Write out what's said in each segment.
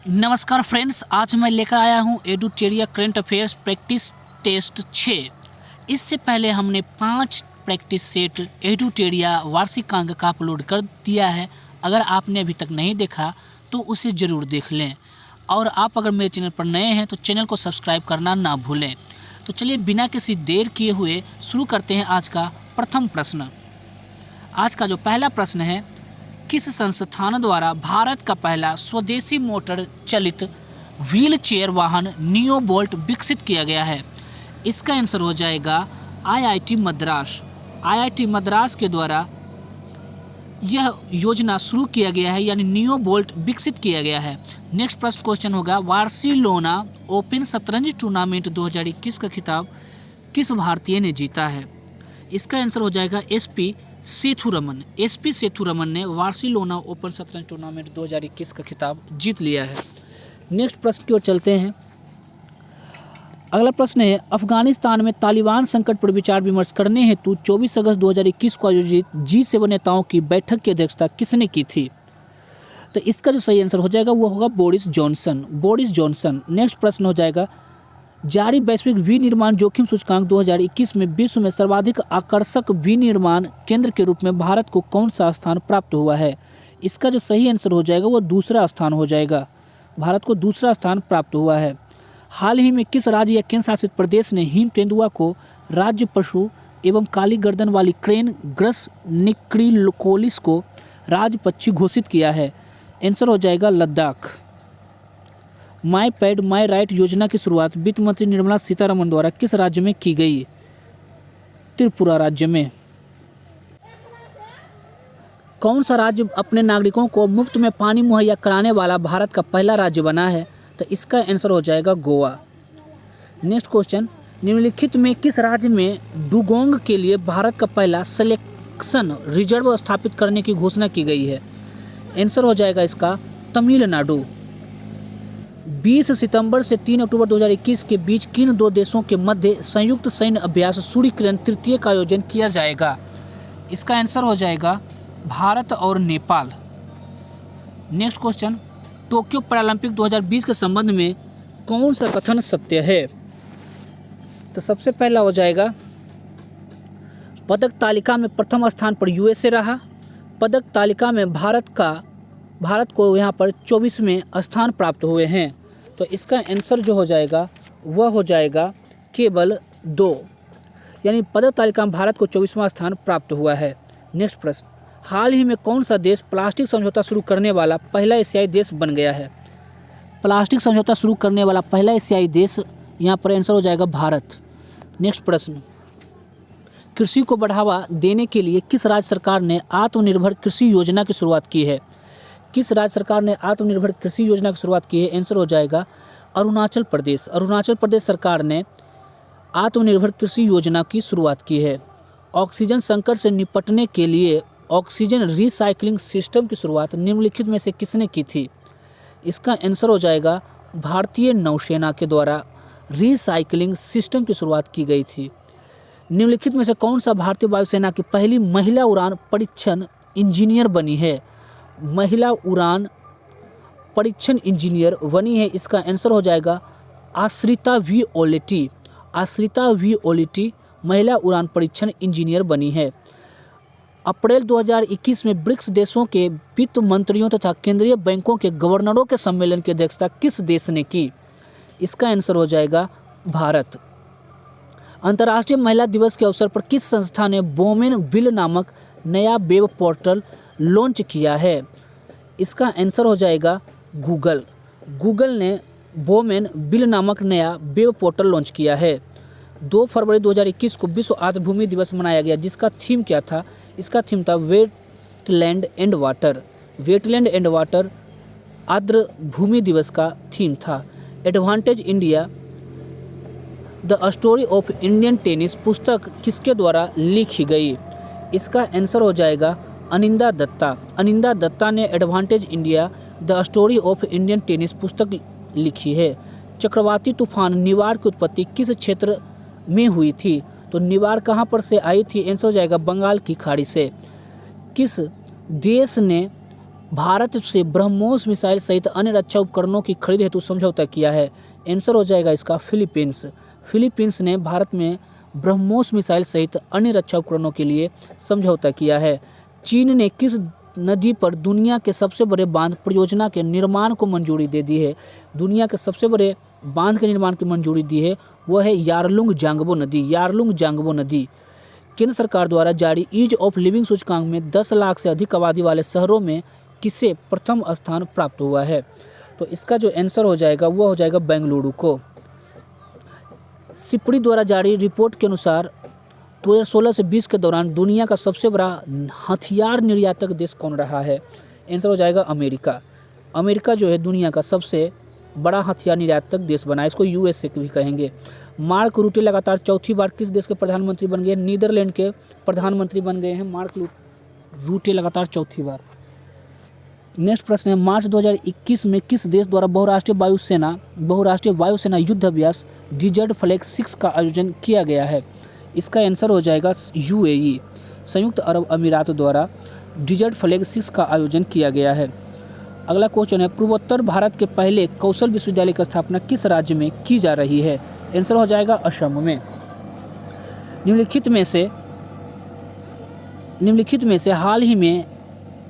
नमस्कार फ्रेंड्स, आज मैं लेकर आया हूँ एडुटेरिया करंट अफेयर्स प्रैक्टिस टेस्ट 6। इससे पहले हमने 5 प्रैक्टिस सेट एडुटेरिया वार्षिक अंक का अपलोड कर दिया है। अगर आपने अभी तक नहीं देखा तो उसे ज़रूर देख लें, और आप अगर मेरे चैनल पर नए हैं तो चैनल को सब्सक्राइब करना ना भूलें। तो चलिए बिना किसी देर किए हुए शुरू करते हैं आज का प्रथम प्रश्न। आज का जो पहला प्रश्न है, किस संस्थान द्वारा भारत का पहला स्वदेशी मोटर चलित व्हील चेयर वाहन नियो बोल्ट विकसित किया गया है? इसका आंसर हो जाएगा आईआईटी मद्रास। आईआईटी मद्रास के द्वारा यह योजना शुरू किया गया है, यानी नियो बोल्ट विकसित किया गया है। नेक्स्ट प्रश्न क्वेश्चन होगा, बार्सिलोना ओपन शतरंज टूर्नामेंट 2021 का खिताब किस भारतीय ने जीता है? इसका आंसर हो जाएगा एसपी सेथुरमन। एसपी सेथुरमन ने बार्सिलोना ओपन शतरंज टूर्नामेंट 2021 का खिताब जीत लिया है। नेक्स्ट प्रश्न की ओर चलते हैं। अगला प्रश्न है, अफगानिस्तान में तालिबान संकट पर विचार विमर्श करने हेतु 24 अगस्त 2021 को आयोजित G7 नेताओं की बैठक की अध्यक्षता किसने की थी? तो इसका जो सही आंसर हो जाएगा वो होगा Boris Johnson. Boris Johnson. Next प्रश्न हो जाएगा, जारी वैश्विक विनिर्माण जोखिम सूचकांक 2021 में विश्व में सर्वाधिक आकर्षक विनिर्माण केंद्र के रूप में भारत को कौन सा स्थान प्राप्त हुआ है? इसका जो सही आंसर हो जाएगा वो दूसरा स्थान हो जाएगा। भारत को दूसरा स्थान प्राप्त हुआ है। हाल ही में किस राज्य या केंद्र शासित प्रदेश ने हिम तेंदुआ को राज्य पशु एवं काली गर्दन वाली क्रेन ग्रस निक्रिकोलिस को राज्य पक्षी घोषित किया है? आंसर हो जाएगा लद्दाख। माई पैड माई राइट योजना की शुरुआत वित्त मंत्री निर्मला सीतारमण द्वारा किस राज्य में की गई? त्रिपुरा राज्य में। कौन सा राज्य अपने नागरिकों को मुफ्त में पानी मुहैया कराने वाला भारत का पहला राज्य बना है? तो इसका आंसर हो जाएगा गोवा। नेक्स्ट क्वेश्चन, निम्नलिखित में किस राज्य में डुगोंग के लिए भारत का पहला सिलेक्शन रिजर्व स्थापित करने की घोषणा की गई है? आंसर हो जाएगा इसका तमिलनाडु। 20 सितंबर से 3 अक्टूबर 2021 के बीच किन दो देशों के मध्य संयुक्त सैन्य अभ्यास सूर्यकिरण तृतीय का आयोजन किया जाएगा? इसका आंसर हो जाएगा भारत और Nepal. Next question, Tokyo Paralympic 2020 के संबंध में कौन सा कथन सत्य है? तो सबसे पहला हो जाएगा, पदक तालिका में प्रथम स्थान पर यूएसए रहा। पदक तालिका में भारत को यहाँ पर 24वें स्थान प्राप्त हुए हैं। तो इसका आंसर जो हो जाएगा वह हो जाएगा केवल 2, यानी पदक तालिका में भारत को 24वां स्थान प्राप्त हुआ है। नेक्स्ट प्रश्न, हाल ही में कौन सा देश प्लास्टिक समझौता शुरू करने वाला पहला एशियाई देश बन गया है? प्लास्टिक समझौता शुरू करने वाला पहला एशियाई देश, यहाँ पर आंसर हो जाएगा भारत। नेक्स्ट प्रश्न, कृषि को बढ़ावा देने के लिए किस राज्य सरकार ने आत्मनिर्भर कृषि योजना की शुरुआत की है? किस राज्य सरकार ने आत्मनिर्भर कृषि योजना की शुरुआत की है? आंसर हो जाएगा अरुणाचल प्रदेश। अरुणाचल प्रदेश सरकार ने आत्मनिर्भर कृषि योजना की शुरुआत की है। ऑक्सीजन संकट से निपटने के लिए ऑक्सीजन रिसाइकलिंग सिस्टम की शुरुआत निम्नलिखित में से किसने की थी? इसका आंसर हो जाएगा भारतीय नौसेना के द्वारा रिसाइकलिंग सिस्टम की शुरुआत की गई थी। निम्नलिखित में से कौन सा भारतीय वायुसेना की पहली महिला उड़ान परीक्षण इंजीनियर बनी है? महिला उड़ान परीक्षण इंजीनियर बनी है। इसका आंसर हो जाएगा आश्रिता वी ओलेटी। आश्रिता वी ओलेटी महिला उड़ान परीक्षण इंजीनियर बनी है। अप्रैल 2021 में ब्रिक्स देशों के वित्त मंत्रियों तथा केंद्रीय बैंकों के गवर्नरों के सम्मेलन की अध्यक्षता किस देश ने की? इसका आंसर हो जाएगा भारत। अंतर्राष्ट्रीय महिला दिवस के अवसर पर किस संस्था ने वोमेन विल नामक नया वेब पोर्टल लॉन्च किया है? इसका आंसर हो जाएगा गूगल। गूगल ने वोमेन विल नामक नया वेब पोर्टल लॉन्च किया है। 2 फरवरी 2021 को विश्व आर्द्र भूमि दिवस मनाया गया, जिसका थीम क्या था? इसका थीम था wetland and water. Wetland and water आर्द्र भूमि दिवस का थीम था। Advantage India the story of Indian tennis पुस्तक किसके द्वारा लिखी गई? इसका आंसर हो जाएगा अनिंदा दत्ता। अनिंदा दत्ता ने advantage India the story of Indian tennis पुस्तक लिखी है। चक्रवाती तूफान निवार की उत्पत्ति किस क्षेत्र में हुई थी? तो निवार कहाँ पर से आई थी? आंसर हो जाएगा बंगाल की खाड़ी से। किस देश ने भारत से ब्रह्मोस मिसाइल सहित अन्य रक्षा उपकरणों की खरीद हेतु समझौता किया है? आंसर हो जाएगा इसका फिलीपींस। फिलीपींस ने भारत में ब्रह्मोस मिसाइल सहित अन्य रक्षा उपकरणों के लिए समझौता किया है। चीन ने किस नदी पर दुनिया के सबसे बड़े बांध परियोजना के निर्माण को मंजूरी दे दी है? दुनिया के सबसे बड़े बांध के निर्माण की मंजूरी दी है, वह है यारलुंग जांगबो नदी। यारलुंग जांगबो नदी केंद्र सरकार द्वारा जारी ईज ऑफ लिविंग सूचकांक में 10 लाख से अधिक आबादी वाले शहरों में किसे प्रथम स्थान प्राप्त हुआ है? तो इसका जो आंसर हो जाएगा वो हो जाएगा बेंगलुरु को। सिपड़ी द्वारा जारी रिपोर्ट के अनुसार 2016 से 20 के दौरान दुनिया का सबसे बड़ा हथियार निर्यातक देश कौन रहा है? आंसर हो जाएगा अमेरिका। अमेरिका जो है दुनिया का सबसे बड़ा हथियार निर्यातक देश बना है, इसको यूएसए भी कहेंगे। मार्क रूटे लगातार चौथी बार किस देश के प्रधानमंत्री बन गए? नीदरलैंड के प्रधानमंत्री बन गए हैं मार्क रूटे लगातार चौथी बार। नेक्स्ट प्रश्न है, मार्च 2021 में किस देश द्वारा बहुराष्ट्रीय वायुसेना युद्ध अभ्यास डिजर्ट फ्लैग 6 का आयोजन किया गया है? इसका आंसर हो जाएगा यूएई, संयुक्त अरब अमीरात द्वारा डिजर्ट फ्लैग 6 का आयोजन किया गया है। अगला क्वेश्चन है, पूर्वोत्तर भारत के पहले कौशल विश्वविद्यालय की स्थापना किस राज्य में की जा रही है? आंसर हो जाएगा असम में। निम्नलिखित में से हाल ही में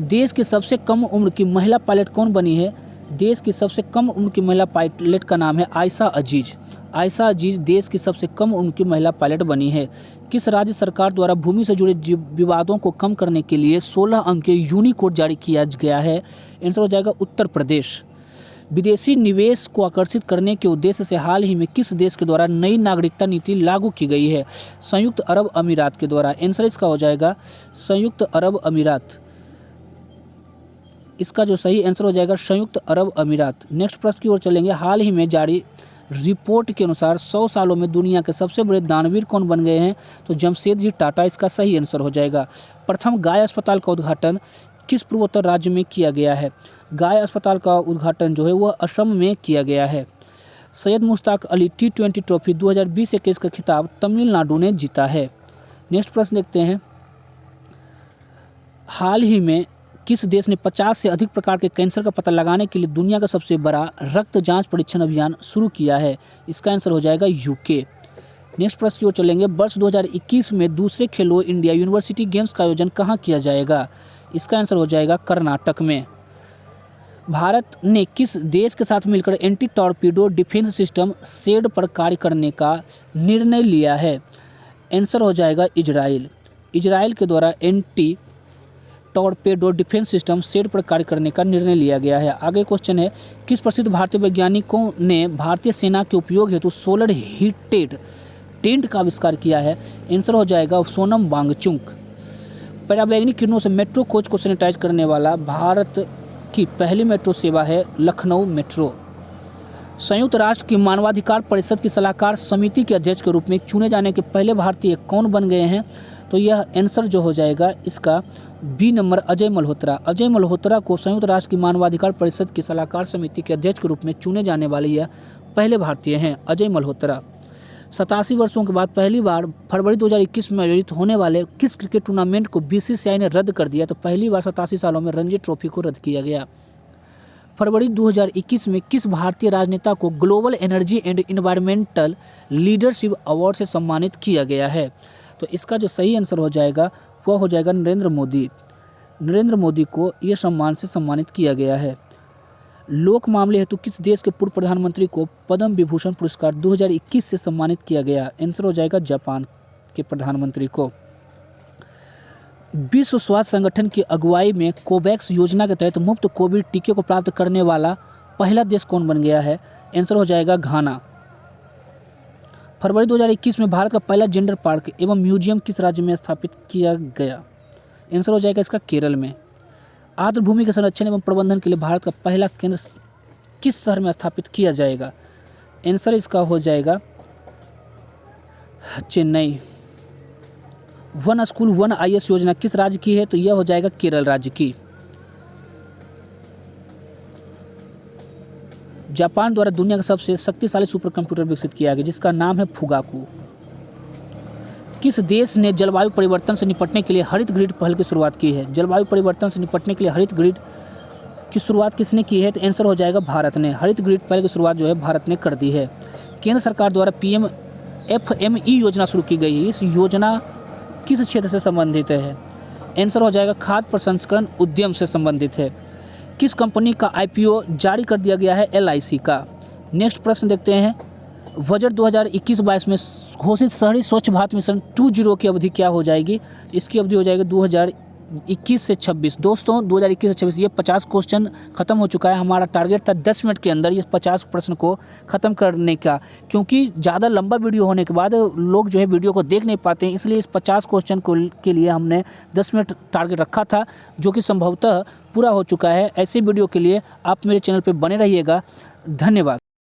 देश की सबसे कम उम्र की महिला पायलट कौन बनी है? देश की सबसे कम उम्र की महिला पायलट का नाम है आयशा अजीज। आयशा अजीज देश की सबसे कम उम्र की महिला पायलट बनी है। किस राज्य सरकार द्वारा भूमि से जुड़े विवादों को कम करने के लिए 16 अंक के यूनिकोड जारी किया गया है? आंसर हो जाएगा उत्तर प्रदेश। विदेशी निवेश को आकर्षित करने के उद्देश्य से हाल ही में किस देश के द्वारा नई नागरिकता नीति लागू की गई है? संयुक्त अरब अमीरात के द्वारा। आंसर इसका हो जाएगा संयुक्त अरब अमीरात। इसका जो सही आंसर हो जाएगा संयुक्त अरब अमीरात। नेक्स्ट प्रश्न की ओर चलेंगे। हाल ही में जारी रिपोर्ट के अनुसार 100 सालों में दुनिया के सबसे बड़े दानवीर कौन बन गए हैं? तो जमशेदजी टाटा इसका सही आंसर हो जाएगा। प्रथम गाय अस्पताल का उद्घाटन किस पूर्वोत्तर राज्य में किया गया है? गाय अस्पताल का उद्घाटन जो है वह असम में किया गया है। सैयद मुश्ताक अली T20 ट्रॉफी 2020-21 का खिताब तमिलनाडु ने जीता है। नेक्स्ट प्रश्न देखते हैं, हाल ही में किस देश ने 50 से अधिक प्रकार के कैंसर का पता लगाने के लिए दुनिया का सबसे बड़ा रक्त जांच परीक्षण अभियान शुरू किया है? इसका आंसर हो जाएगा यूके। नेक्स्ट प्रश्न की ओर चलेंगे। वर्ष 2021 में दूसरे खेलो इंडिया यूनिवर्सिटी गेम्स का आयोजन कहाँ किया जाएगा? इसका आंसर हो जाएगा कर्नाटक में। भारत ने किस देश के साथ मिलकर एंटी टॉर्पीडो डिफेंस सिस्टम शेड पर कार्य करने का निर्णय लिया है? आंसर हो जाएगा इजराइल। इजराइल के द्वारा एंटी टॉर्पेडो डिफेंस सिस्टम शेड पर कार्य करने का निर्णय लिया गया है। आगे क्वेश्चन है, किस प्रसिद्ध भारतीय वैज्ञानिकों ने भारतीय सेना के उपयोग हेतु सोलर हीटेड टेंट का आविष्कार किया है? आंसर हो जाएगा सोनम वांगचुक। पराबैंगनी किरणों से मेट्रो कोच को सैनिटाइज करने वाला भारत की पहली मेट्रो सेवा है लखनऊ मेट्रो। संयुक्त राष्ट्र की मानवाधिकार परिषद की सलाहकार समिति के अध्यक्ष के रूप में चुने जाने के पहले भारतीय कौन बन गए हैं? तो यह आंसर जो हो जाएगा इसका बी नंबर अजय मल्होत्रा। अजय मल्होत्रा को संयुक्त राष्ट्र की मानवाधिकार परिषद की सलाहकार समिति के अध्यक्ष के रूप में चुने जाने वाले यह पहले भारतीय हैं, अजय मल्होत्रा। 87 वर्षों के बाद पहली बार फरवरी 2021 में आयोजित होने वाले किस क्रिकेट टूर्नामेंट को बीसीसीआई ने रद्द कर दिया? तो पहली बार 87 सालों में रणजी ट्रॉफी को रद्द किया गया। फरवरी 2021 में किस भारतीय राजनेता को global energy and environmental leadership award से सम्मानित किया गया है? तो इसका जो सही आंसर हो जाएगा वह हो जाएगा नरेंद्र मोदी। नरेंद्र मोदी को यह सम्मान से सम्मानित किया गया है। लोक मामले हेतु किस देश के पूर्व प्रधानमंत्री को पद्म विभूषण पुरस्कार 2021 से सम्मानित किया गया? आंसर हो जाएगा जापान के प्रधानमंत्री को। विश्व स्वास्थ्य संगठन की अगुवाई में कोवैक्स योजना के तहत मुफ्त कोविड टीके को प्राप्त करने वाला पहला देश कौन बन गया है? आंसर हो जाएगा घाना। फरवरी 2021 में भारत का पहला जेंडर पार्क एवं म्यूजियम किस राज्य में स्थापित किया गया? आंसर हो जाएगा इसका केरल में। आर्द्र भूमि के संरक्षण एवं प्रबंधन के लिए भारत का पहला केंद्र किस शहर में स्थापित किया जाएगा? आंसर इसका हो जाएगा Chennai. One school one IS योजना किस राज्य की है? तो यह हो जाएगा केरल राज्य की। जापान द्वारा दुनिया का सबसे शक्तिशाली सुपर कंप्यूटर विकसित किया गया जिसका नाम है फुगाकू। किस देश ने जलवायु परिवर्तन से निपटने के लिए हरित ग्रिड पहल की शुरुआत की है? जलवायु परिवर्तन से निपटने के लिए हरित ग्रिड की शुरुआत किसने की है? तो आंसर हो जाएगा भारत ने। हरित ग्रिड पहल की शुरुआत जो है भारत ने कर दी है। केंद्र सरकार द्वारा PMFME योजना शुरू की गई है। इस योजना किस क्षेत्र से संबंधित है? आंसर हो जाएगा खाद्य प्रसंस्करण उद्यम से संबंधित है। किस कंपनी का IPO जारी कर दिया गया है? LIC का। नेक्स्ट प्रश्न देखते हैं, बजट 2021-22 में घोषित शहरी स्वच्छ भारत मिशन 2.0 की अवधि क्या हो जाएगी? इसकी अवधि हो जाएगी 2021 से 26। दोस्तों 2021 से 26 ये 50 क्वेश्चन खत्म हो चुका है। हमारा टारगेट था 10 मिनट के अंदर ये 50 प्रश्न को ख़त्म करने का, क्योंकि ज़्यादा लंबा वीडियो होने के बाद लोग जो है वीडियो को देख नहीं पाते हैं, इसलिए इस 50 क्वेश्चन के लिए हमने 10 मिनट टारगेट रखा था, जो कि संभवतः पूरा हो चुका है। ऐसे वीडियो के लिए आप मेरे चैनल पर बने रहिएगा। धन्यवाद।